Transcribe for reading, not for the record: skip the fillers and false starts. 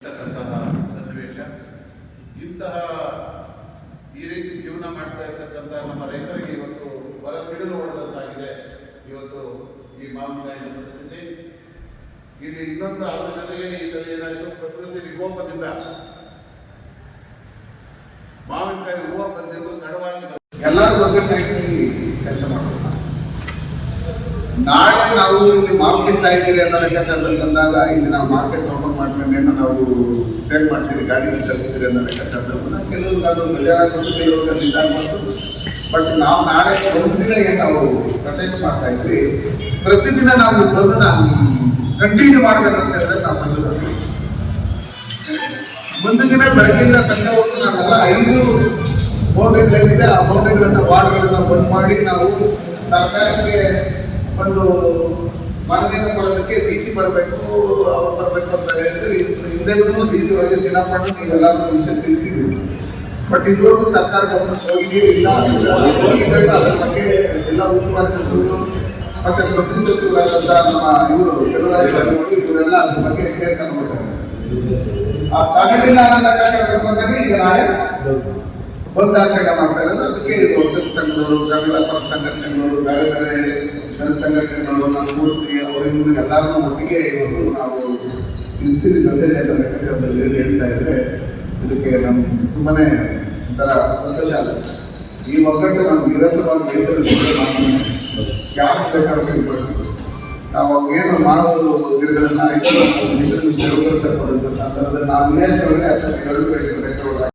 ಇರ್ತಕ್ಕಂತಹ ಸನ್ನಿವೇಶ ಇಂತಹ ಈ ರೀತಿ ಜೀವನ ಮಾಡ್ತಾ ಇರ್ತಕ್ಕಂಥ ನಮ್ಮ ರೈತರಿಗೆ ಇವತ್ತು ಹೊರ ಸಿಡಿಲು ಹೊಡೆದಂತಾಗಿದೆ. ಇವತ್ತು ಈ ಮಾವಿನಕಾಯಿನ ಪರಿಸ್ಥಿತಿ ಇಲ್ಲಿ ಇನ್ನೊಂದು ಅದರ ಜೊತೆಗೆ ಈ ಸಲ ಏನಾಯಿತು, ಪ್ರಕೃತಿ ವಿಕೋಪದಿಂದ ಮಾವಿನಕಾಯಿ ಹೂವು ಬಂದಿದ್ದು ತಡವಾಗಿ ಎಲ್ಲರ ಒಗ್ಗಟ್ಟಾಗಿ ಕೆಲಸ ಮಾಡೋದು. ನಾಳೆ ನಾವು ಇಲ್ಲಿ ಮಾರ್ಕೆಟ್ ಇದ್ದೀರಿ ಅನ್ನೋ ಲೆಕ್ಕಾಚಾರದಲ್ಲಿ ಬಂದಾಗ ಇಲ್ಲಿ ನಾವು ಮಾರ್ಕೆಟ್ ಓಪನ್ ಮಾಡ್ಕೊಂಡೇನು ನಾವು ಸೇಲ್ ಮಾಡ್ತೀವಿ, ಗಾಡಿಗೆ ಕಳಿಸ್ತೀರಿ ಅನ್ನೋ ಲೆಕ್ಕಾಚಾರದಲ್ಲಿ ಕೆಲವ್ರಿಗೆ ಅದು ಬೇಜಾರ ಬಂತು, ಕೆಲವ್ರಿಗೆ ಅದು ನಿಧಾನ ಬಂತು. ಬಟ್ ನಾವು ನಾಳೆ ಒಂದಿನ ಏನು ನಾವು ಪ್ರೊಟೆಕ್ಟ್ ಮಾಡ್ತಾ ಇದ್ವಿ, ಪ್ರತಿದಿನ ನಾವು ಬಂದು ನಾವು ಕಂಟಿನ್ಯೂ ಮಾಡ್ಬೇಕಂತ ಹೇಳಿದ್ರೆ ನಾವು ಬಂದು ಬರ್ತೀವಿ. ಮುಂದಿನ ದಿನ ಬೆಳಗ್ಗೆಯಿಂದ ಸಂಜೆವರೆಗೂ ನಾವೆಲ್ಲ 5 ಬೌಂಡ್ರಿಗಳೇನಿದೆ ಆ ಬೌಂಡ್ರಿಗಳನ್ನ ವಾರ್ಡ್ಗಳನ್ನ ಬಂದ್ ಮಾಡಿ ನಾವು ಸರ್ಕಾರಕ್ಕೆ ಒಂದು ಮನವಿಯನ್ನು ಕೊಡೋದಕ್ಕೆ DC ಬರಬೇಕು, ಅವ್ರು ಬರಬೇಕು ಅಂತ ಹೇಳಿದ್ರೆ ಹಿಂದೆಲ್ಲೂ DC ವರೆಗೆ ಚಿನ್ನಪಣ್ಣ ನೀವೆಲ್ಲರೂ ವಿಷಯ ತಿಳಿಸಿದ್ವಿ. ಬಟ್ ಇದುವರೆಗೂ ಸರ್ಕಾರ ಗಮನಕ್ಕೆ ಹೋಗಿದೆಯೇ ಇಲ್ಲ. ಹೋಗಿದ್ರೆ ಅದರ ಬಗ್ಗೆ ಎಲ್ಲ ಉಸ್ತುವಾರಿ ಸಚಿವರು ಮತ್ತೆ ಕೃಷಿ ಸಚಿವರಾದಂಥ ನಮ್ಮ ಇವರು ಕೆಲವರಾಯ ಸ್ವಾಮಿಯವರು ಇವರೆಲ್ಲ ಅದ್ರ ಬಗ್ಗೆ ಕೇಳ್ಕೊಂಡ್ಬಿಟ್ಟಾರೆ. ಆ ತಗಲಿಲ್ಲ ಅನ್ನೋ ಲೆಕ್ಕಾಚಾರದ ಬಗ್ಗೆ ಈಗ ನಾಳೆ ಬಂದ್ ಆಚರಣೆ ಮಾಡ್ತಾ ಇರೋದು. ಅದಕ್ಕೆ ವರ್ತಕ ಸಂಘದವರು, ಕನ್ನಡ ಪರ ಸಂಘಟನೆಗಳು, ಬೇರೆ ಬೇರೆ ಜನ ಸಂಘಟನೆಗಳು, ನಮ್ಮ ಮೂರ್ತಿ ಅವರಿಗೂ ಎಲ್ಲರೂ ಒಟ್ಟಿಗೆ ಇವತ್ತು ನಾವು ನಿಂತಿನ ಜೊತೆ ಲೆಕ್ಕಾಚಾರದಲ್ಲಿ ಹೇಳ್ತಾ ಇದ್ರೆ ಇದಕ್ಕೆ ನಮ್ಗೆ ತುಂಬಾನೇ ಒಂಥರ ಸಂತೋಷ ಆಗುತ್ತೆ. ಈ ಒಗ್ಗಟ್ಟು ನಮ್ಗೆ ನಿರಂತರವಾಗಿ ರೈತರು ಯಾರು ಬೇಕಾದ್ರೆ ನಾವು ಏನು ಮಾನವ ಗಿಡಗಳನ್ನ 5 ಸಂದರ್ಭದಲ್ಲಿ ನಾವು